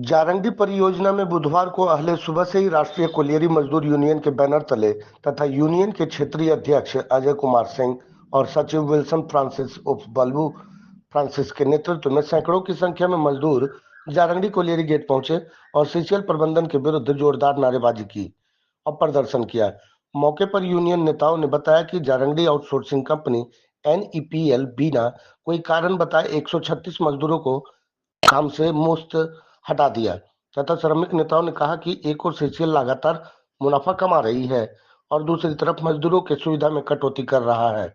जारंगी परियोजना में बुधवार को अहले सुबह से ही राष्ट्रीय कोलियरी मजदूर यूनियन के बैनर तले तथा यूनियन के क्षेत्रीय अध्यक्ष अजय कुमार सिंह और सचिव विल्सन फ्रांसिस उर्फ बल्बू फ्रांसिस के नेतृत्व में सैकड़ों की संख्या में मजदूर जारंगी कोलियरी गेट पहुंचे और सीसीएल प्रबंधन के विरुद्ध जोरदार नारेबाजी की और प्रदर्शन किया। मौके पर यूनियन नेताओं ने बताया कि जारंगी आउटसोर्सिंग कंपनी एनईपीएल बिना कोई कारण बताए 136 मजदूरों को काम से मुफ्त हटा दिया तथा श्रमिक नेताओं ने कहा कि एक और सीसीएल लगातार मुनाफा कमा रही है और दूसरी तरफ मजदूरों की सुविधा में कटौती कर रहा है।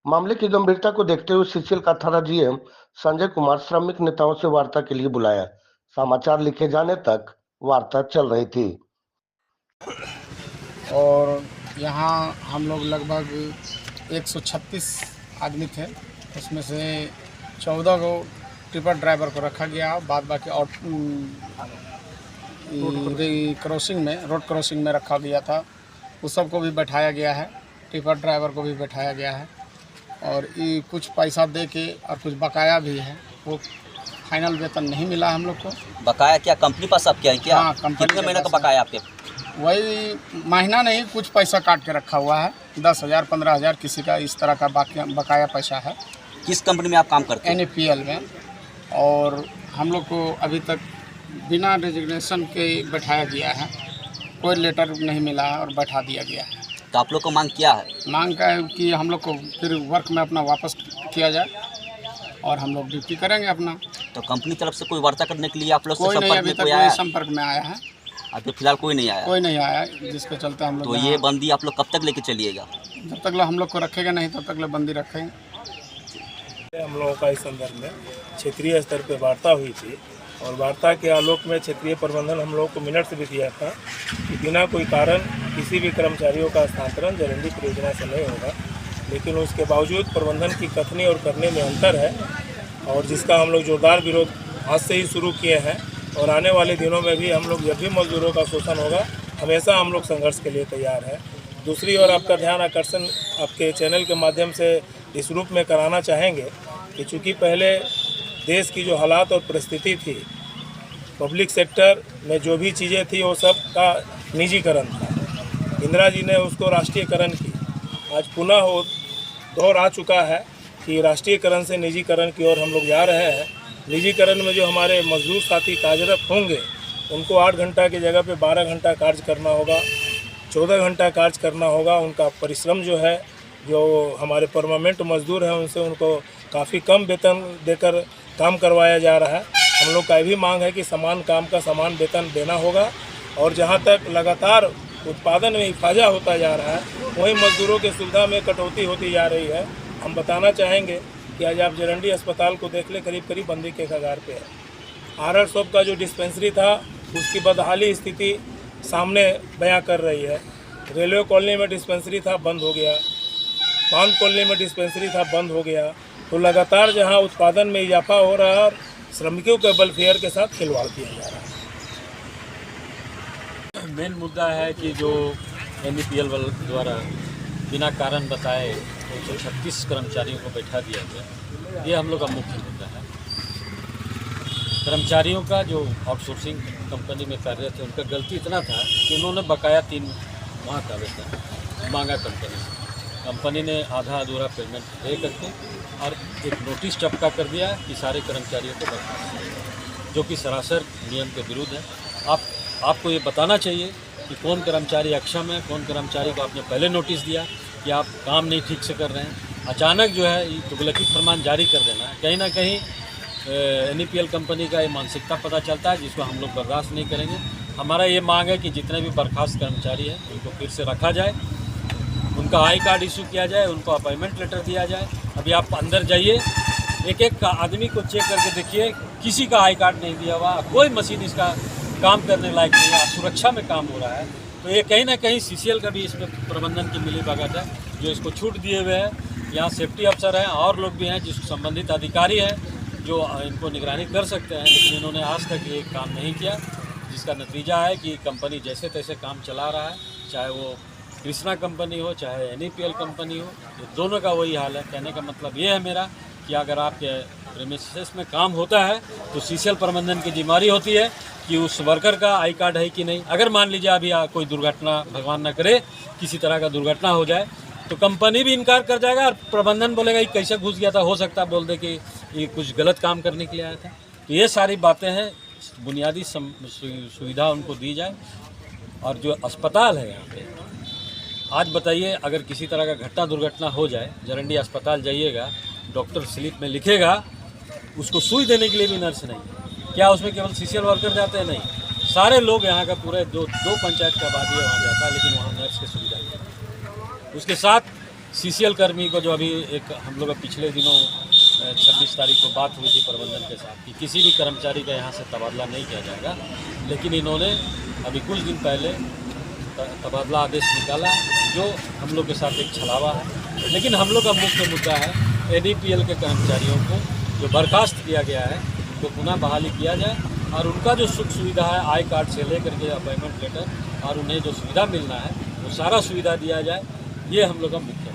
मामले की गंभीरता को देखते हुए सीसीएल का थाना जीएम संजय कुमार श्रमिक नेताओं से वार्ता के लिए बुलाया। समाचार लिखे जाने तक वार्ता चल रही थी और यहाँ हम लोग लगभग 136 आदमी थे, उसमें से 14 को टिपर ड्राइवर को रखा गया, बाद बाकी रोड क्रॉसिंग में रखा गया था, उस सबको भी बैठाया गया है, टिपर ड्राइवर को भी बैठाया गया है और ये कुछ पैसा दे के और कुछ बकाया भी है, वो फाइनल वेतन नहीं मिला हम लोग को। बकाया क्या कंपनी पास आप क्या है क्या? हाँ, कंपनी कितने महीने का बकाया आपके? वही महीना नहीं, कुछ पैसा काट के रखा हुआ है, 10,000 15,000 किसी का इस तरह का बकाया पैसा है। किस कंपनी में आप काम करते हैं? एनईपीएल में। और हम लोग को अभी तक बिना रेजिग्नेशन के बैठाया गया है, कोई लेटर नहीं मिला है और बैठा दिया गया है। तो आप लोग को मांग क्या है? मांग का है कि हम लोग को फिर वर्क में अपना वापस किया जाए और हम लोग ड्यूटी करेंगे अपना। तो कंपनी तरफ से कोई वार्ता करने के लिए आप लोग कोई नहीं, अभी तक कोई संपर्क में आया है? अभी फिलहाल कोई नहीं आया? कोई नहीं आया, जिसके चलते हम लोग। तो ये बंदी आप लोग कब तक लेके चलिएगा? जब तक हम लोग को रखेगा नहीं तब तक बंदी रखेंगे। हम लोगों का इस संदर्भ में क्षेत्रीय स्तर पर वार्ता हुई थी और वार्ता के आलोक में क्षेत्रीय प्रबंधन हम लोगों को मिनट्स भी दिया था कि बिना कोई कारण किसी भी कर्मचारियों का स्थानांतरण जारंगी परियोजना से नहीं होगा, लेकिन उसके बावजूद प्रबंधन की कथनी और करने में अंतर है और जिसका हम लोग जोरदार विरोध आज से ही शुरू किए हैं और आने वाले दिनों में भी हम लोग जब भी मजदूरों का शोषण होगा हमेशा हम लोग संघर्ष के लिए तैयार हैं। दूसरी ओर आपका ध्यान आकर्षण आपके चैनल के माध्यम से इस रूप में कराना चाहेंगे कि चूँकि पहले देश की जो हालात और परिस्थिति थी, पब्लिक सेक्टर में जो भी चीज़ें थी वो सब का निजीकरण था, इंदिरा जी ने उसको राष्ट्रीयकरण की। आज पुनः वो दौर आ चुका है कि राष्ट्रीयकरण से निजीकरण की ओर हम लोग जा रहे हैं। निजीकरण में जो हमारे मजदूर साथी कार्यरत होंगे उनको 8 घंटा की जगह पे 12 घंटा कार्य करना होगा, 14 घंटा कार्य करना होगा। उनका परिश्रम जो है, जो हमारे परमानेंट मजदूर हैं उनसे उनको काफ़ी कम वेतन देकर काम करवाया जा रहा है। हम लोग का भी मांग है कि समान काम का समान वेतन देना होगा और जहाँ तक लगातार उत्पादन में हिफाजा होता जा रहा है वहीं मजदूरों की सुविधा में कटौती होती जा रही है। हम बताना चाहेंगे कि आज आप जरंडी अस्पताल को देख ले, करीब करीब बंदी के कगार पे है। आरआर शॉप का जो डिस्पेंसरी था उसकी बदहाली स्थिति सामने बयां कर रही है। रेलवे कॉलोनी में डिस्पेंसरी था, बंद हो गया। बांध कॉलोनी में डिस्पेंसरी था, बंद हो गया। तो लगातार जहां उत्पादन में इजाफा हो रहा है और श्रमिकों के वेलफेयर के साथ खिलवाड़ किया जा रहा है। मेन मुद्दा है कि जो एनईपीएल द्वारा बिना कारण बताए 136 कर्मचारियों को बैठा दिया गया, ये हम लोग का मुख्य मुद्दा है। कर्मचारियों का जो आउटसोर्सिंग कंपनी में कार्यरत है उनका गलती इतना था कि उन्होंने बकाया 3 माह का वेतन मांगा कंपनी से। कंपनी ने आधा अधूरा पेमेंट दे करके और एक नोटिस चपका कर दिया कि सारे कर्मचारियों को बर्खास्त करेगा, जो कि सरासर नियम के विरुद्ध है। आपको ये बताना चाहिए कि कौन कर्मचारी अक्षम है, कौन कर्मचारी को आपने पहले नोटिस दिया कि आप काम नहीं ठीक से कर रहे हैं। अचानक जो है ये तुगलकी फरमान जारी कर देना है, कहीं ना कहीं एनईपीएल कंपनी का ये मानसिकता पता चलता है, जिसको हम लोग बर्दाश्त नहीं करेंगे। हमारा ये मांग है कि जितने भी बर्खास्त कर्मचारी हैं उनको फिर से रखा जाए, उनका आई कार्ड इशू किया जाए, उनको अपॉइंटमेंट लेटर दिया जाए। अभी आप अंदर जाइए, एक आदमी को चेक करके देखिए, किसी का आई कार्ड नहीं दिया हुआ, कोई मशीन इसका काम करने लायक नहीं है, सुरक्षा में काम हो रहा है। तो ये कहीं ना कहीं सीसीएल का भी इसमें प्रबंधन की मिलीभगत है, जो इसको छूट दिए हुए हैं। यहाँ सेफ्टी अफसर हैं और लोग भी हैं, जिस संबंधित अधिकारी हैं जो इनको निगरानी कर सकते हैं, लेकिन इन्होंने आज तक ये काम नहीं किया, जिसका नतीजा है कि कंपनी जैसे तैसे काम चला रहा है। चाहे वो कृष्णा कंपनी हो, चाहे एनईपीएल कंपनी हो, ये दोनों का वही हाल है। कहने का मतलब ये है मेरा कि अगर आपके प्रेमिसेस में काम होता है तो सीसीएल प्रबंधन की जिम्मेदारी होती है कि उस वर्कर का आई कार्ड है कि नहीं। अगर मान लीजिए अभी कोई दुर्घटना, भगवान न करे, किसी तरह का दुर्घटना हो जाए तो कंपनी भी इनकार कर जाएगा और प्रबंधन बोलेगा ये कैसे घुस गया था, हो सकता है बोल दे कि ये कुछ गलत काम करने के लिए आया था। तो ये सारी बातें हैं, बुनियादी सुविधा उनको दी जाए। और जो अस्पताल है यहाँ पे, आज बताइए अगर किसी तरह का घटना दुर्घटना हो जाए, जरंडी अस्पताल जाइएगा, डॉक्टर स्लिप में लिखेगा, उसको सुई देने के लिए भी नर्स नहीं। क्या उसमें केवल सीसीएल वर्कर जाते हैं? नहीं, सारे लोग यहाँ का पूरे दो पंचायत का आबादी है वहाँ जाता है, लेकिन वहाँ नर्स की सुविधा नहीं है। उसके साथ सीसीएल कर्मी को, जो अभी एक हम लोग पिछले दिनों 26 तारीख को बात हुई थी प्रबंधन के साथ कि किसी भी कर्मचारी का यहाँ से तबादला नहीं किया जाएगा, लेकिन इन्होंने अभी कुछ दिन पहले तबादला आदेश निकाला, जो हम लोग के साथ एक छलावा है। लेकिन हम लोग का मुख्य मुद्दा है एडीपीएल के कर्मचारियों को जो बर्खास्त किया गया है तो पुनः बहाली किया जाए और उनका जो सुख सुविधा है, आई कार्ड से लेकर के अपॉइंटमेंट लेटर और उन्हें जो सुविधा मिलना है वो सारा सुविधा दिया जाए। ये हम लोग का मुख्य